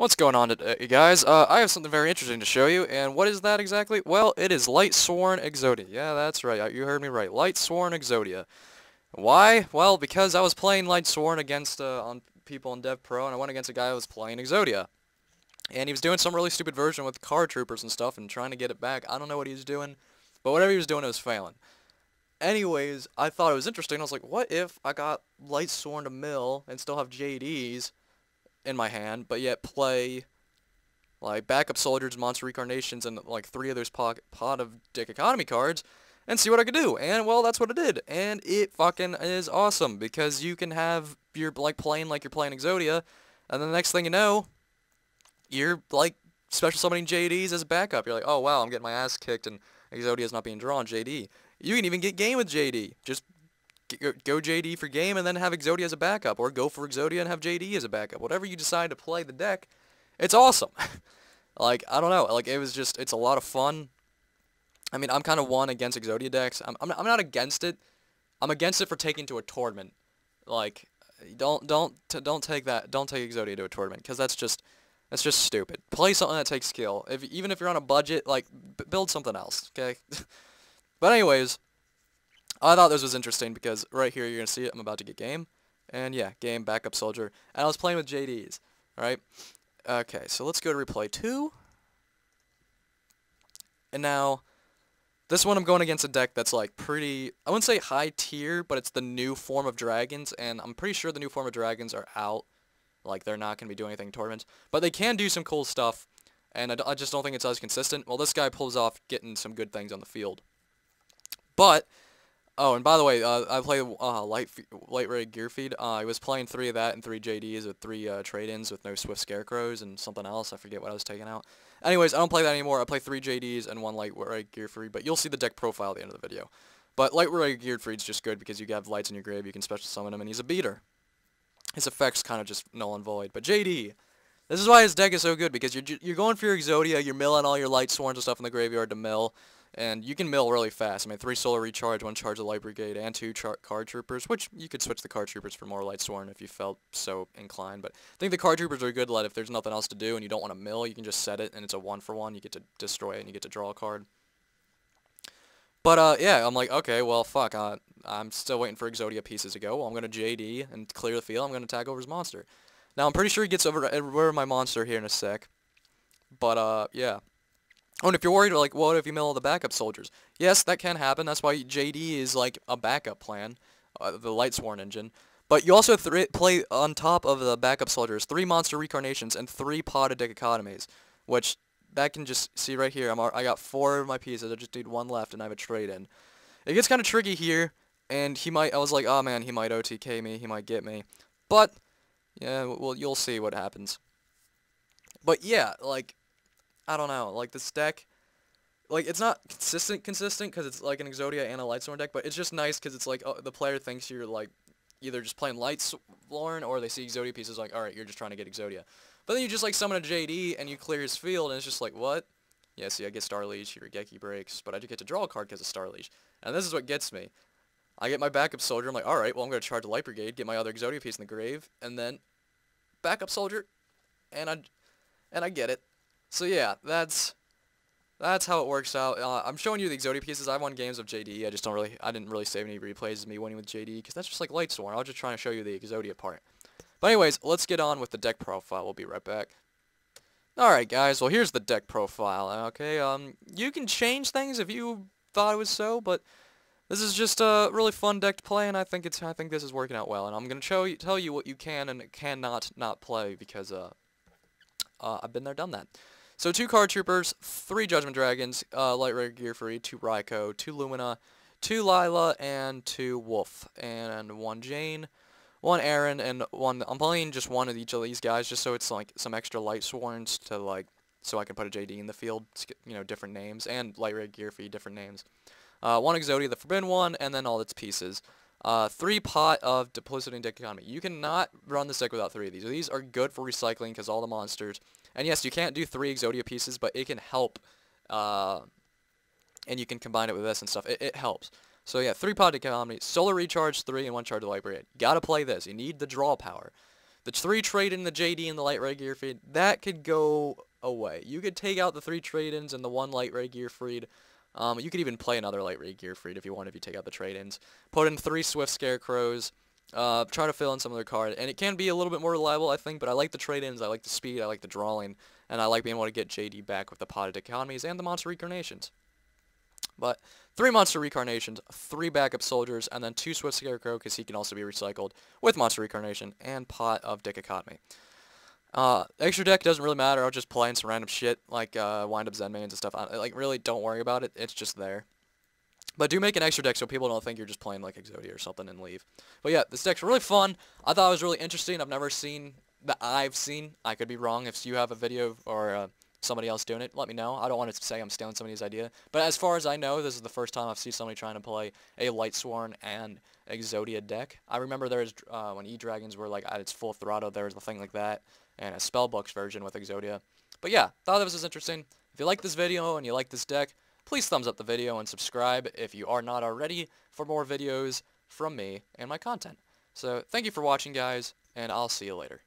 What's going on today, guys? I have something very interesting to show you, and what is that exactly? Well, it is Lightsworn Exodia. Yeah, that's right. You heard me right. Lightsworn Exodia. Why? Well, because I was playing Lightsworn against on people in Dev Pro, and I went against a guy who was playing Exodia, and he was doing some really stupid version with card troopers and stuff, and trying to get it back. I don't know what he was doing, but whatever he was doing, it was failing. Anyways, I thought it was interesting. I was like, what if I got Lightsworn to mill and still have JDs in my hand, but yet play like backup soldiers, monster reincarnations, and like three of those pot of dick economy cards, and see what I could do. And well, that's what it did, and it fucking is awesome because you can have you're like playing Exodia, and then the next thing you know, you're like special summoning JDs as a backup. You're like, oh wow, I'm getting my ass kicked, and Exodia's not being drawn. JD. You can even get game with JD. Just go JD for game and then have Exodia as a backup, or go for Exodia and have JD as a backup. Whatever you decide to play the deck, it's awesome. Like, I don't know, like, it's a lot of fun. I mean, I'm kind of one against Exodia decks. I'm not against it. I'm against it for taking to a tournament. Like, don't take Exodia to a tournament, because that's just stupid. Play something that takes skill. Even if you're on a budget, like, build something else, okay? But anyways, I thought this was interesting because right here you're going to see it. I'm about to get game. And yeah, game, backup soldier. And I was playing with JDs. Alright? Okay, so let's go to replay 2. And now, this one I'm going against a deck that's like pretty, I wouldn't say high tier, but it's the new form of dragons. And I'm pretty sure the new form of dragons are out. Like, they're not going to be doing anything in tournaments. But they can do some cool stuff. And I just don't think it's as consistent. Well, this guy pulls off getting some good things on the field. But oh, and by the way, I play light ray gear feed. I was playing 3 of that and 3 JDs with 3 trade-ins with no Swift Scarecrows and something else. I forget what I was taking out. Anyways, I don't play that anymore. I play 3 JDs and 1 light ray gear feed, but you'll see the deck profile at the end of the video. But light ray gear feed's just good because you have lights in your grave, you can special summon him, and he's a beater. His effects kind of just null and void. But JD, this is why his deck is so good, because you're going for your Exodia, you're milling all your Lightsworns and stuff in the graveyard to mill. And you can mill really fast. I mean, 3 solar recharge, 1 charge of light brigade, and 2 card troopers, which you could switch the card troopers for more Lightsworn if you felt so inclined. But I think the card troopers are a good let if there's nothing else to do and you don't want to mill. You can just set it, and it's a 1-for-1. You get to destroy it, and you get to draw a card. But yeah, I'm like, okay, well, fuck. I'm still waiting for Exodia pieces to go. Well, I'm going to JD and clear the field. I'm going to tag over his monster. Now, I'm pretty sure he gets over my monster here in a sec. But yeah. Oh, and if you're worried, like, what if you mill all the backup soldiers? Yes, that can happen. That's why JD is, like, a backup plan, the Lightsworn engine. But you also play on top of the backup soldiers 3 monster reincarnations and 3 potted deck economies, which that can just see right here. I got 4 of my pieces. I just need 1 left, and I have a trade-in. It gets kind of tricky here, and I was like, oh man, he might OTK me. He might get me. But yeah, well, you'll see what happens. But yeah, like, I don't know, like, this deck, like, it's not consistent, because it's, like, an Exodia and a Lightsworn deck, but it's just nice, because it's, like, the player thinks you're, like, either just playing Lightsworn, or they see Exodia pieces, like, alright, you're just trying to get Exodia. But then you just, like, summon a JD, and you clear his field, and it's just like, what? Yeah, see, I get Star Leash, your Geki breaks, but I do get to draw a card because of Star Leash. And this is what gets me. I get my backup soldier, I'm like, alright, well, I'm going to charge a Light Brigade, get my other Exodia piece in the grave, and then backup soldier, and I get it. So yeah, that's how it works out. I'm showing you the Exodia pieces. I won games of JD. I didn't really save any replays of me winning with JD, because that's just like Lightsworn. I was just trying to show you the Exodia part. But anyways, let's get on with the deck profile. We'll be right back. Alright guys, well here's the deck profile, okay? You can change things if you thought it was so, but this is just a really fun deck to play, and I think this is working out well. And I'm gonna tell you what you can and cannot not play, because I've been there, done that. So 2 card troopers, 3 judgment dragons, light ray gear free, 2 Raikou, 2 Lumina, 2 Lila, and 2 Wolf, and 1 Jane, 1 Aaron, and 1. I'm playing just 1 of each of these guys, just so it's like some extra Lightsworns to like, so I can put a JD in the field, you know, different names, and light ray gear free, different names. 1 Exodia, the Forbidden One, and then all its pieces. 3 pot of Duplicity and Deck Economy. You cannot run this deck without 3 of these. These are good for recycling because all the monsters. And yes, you can't do 3 Exodia pieces, but it can help. And you can combine it with this and stuff. It helps. So yeah, 3 pot economy, solar recharge 3, and 1 charge of light brigade. You gotta play this. You need the draw power. The 3 trade-in, the JD, and the light red gear feed, that could go away. You could take out the 3 trade-ins and the 1 light red gear feed. You could even play another light red gear feed if you want, if you take out the trade-ins. Put in 3 swift scarecrows. Try to fill in some of their card, and it can be a little bit more reliable, I think, but I like the trade-ins, I like the speed, I like the drawing, and I like being able to get JD back with the potted economies and the monster reincarnations. But 3 monster reincarnations, 3 backup soldiers, and then 2 swift scarecrow, because he can also be recycled with monster reincarnation, and pot of dick economy. Extra deck doesn't really matter. I'll just play in some random shit, like wind up Zen mains and stuff. Like, really, don't worry about it. It's just there. But do make an extra deck so people don't think you're just playing like Exodia or something and leave. But yeah, this deck's really fun. I thought it was really interesting. I've never seen that I've seen. I could be wrong. If you have a video or somebody else doing it, let me know. I don't want to say I'm stealing somebody's idea. But as far as I know, this is the first time I've seen somebody trying to play a Lightsworn and Exodia deck. I remember there was, when E-Dragons were like at its full throttle, there was a thing like that, and a Spellbooks version with Exodia. But yeah, thought this was interesting. If you like this video and you like this deck, please thumbs up the video and subscribe if you are not already for more videos from me and my content. So thank you for watching, guys, and I'll see you later.